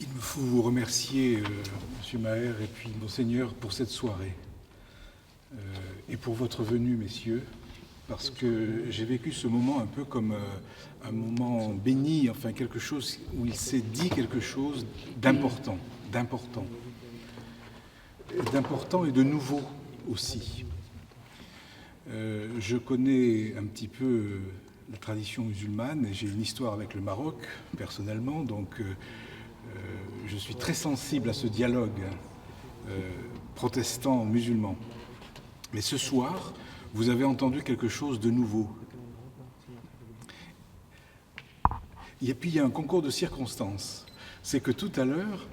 Il me faut vous remercier, M. Maher et puis Monseigneur, pour cette soirée et pour votre venue, messieurs, parce que j'ai vécu ce moment un peu comme un moment béni, enfin quelque chose où il s'est dit quelque chose d'important et de nouveau aussi. Je connais un petit peu la tradition musulmane et j'ai une histoire avec le Maroc, personnellement, donc je suis très sensible à ce dialogue protestant-musulman. Mais ce soir, vous avez entendu quelque chose de nouveau. Et puis il y a un concours de circonstances. C'est que tout à l'heure,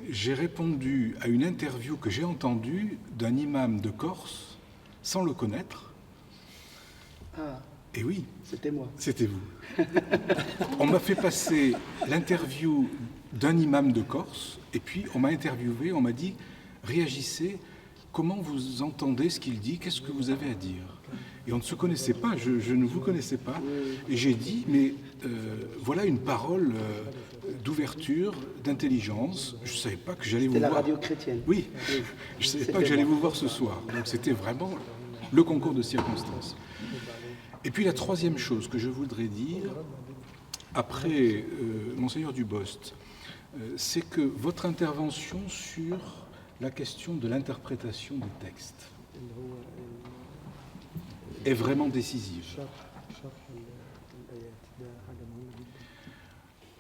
j'ai répondu à une interview que j'ai entendue d'un imam de Corse, sans le connaître. Ah. Et oui. C'était moi. C'était vous. On m'a fait passer l'interview d'un imam de Corse, et puis on m'a interviewé, on m'a dit « Réagissez, comment vous entendez ce qu'il dit, qu'est-ce que vous avez à dire ?» Et on ne se connaissait pas, je ne vous connaissais pas, et j'ai dit « Mais voilà une parole d'ouverture, d'intelligence, je ne savais pas que j'allais vous voir. » C'était la radio chrétienne. Oui, je ne savais pas que j'allais vous voir ce soir, donc c'était vraiment le concours de circonstances. Et puis la troisième chose que je voudrais dire, après Monseigneur Dubost, c'est que votre intervention sur la question de l'interprétation des textes est vraiment décisive.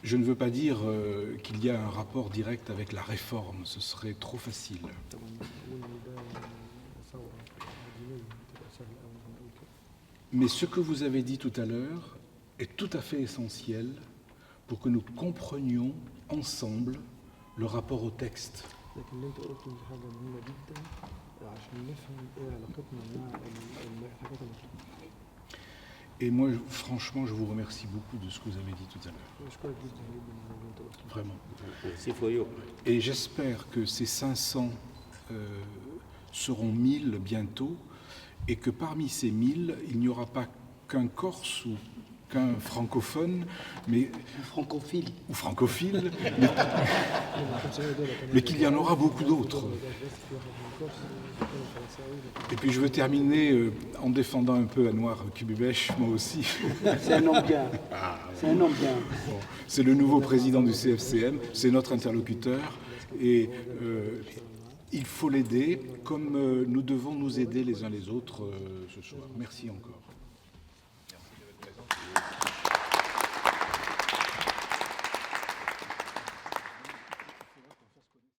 Je ne veux pas dire qu'il y a un rapport direct avec la réforme, ce serait trop facile. Mais ce que vous avez dit tout à l'heure est tout à fait essentiel pour que nous comprenions ensemble le rapport au texte. Et moi, franchement, je vous remercie beaucoup de ce que vous avez dit tout à l'heure. Vraiment. Et j'espère que ces 500 seront 1000 bientôt, et que parmi ces 1000, il n'y aura pas qu'un Corse ou qu'un francophone, mais ou francophile, mais qu'il y en aura beaucoup d'autres. Et puis je veux terminer en défendant un peu Anouar Kubibech, moi aussi. C'est un homme bien. C'est un homme bien. Bon, c'est le nouveau président du CFCM, c'est notre interlocuteur, et il faut l'aider comme nous devons nous aider les uns les autres ce soir. Merci encore.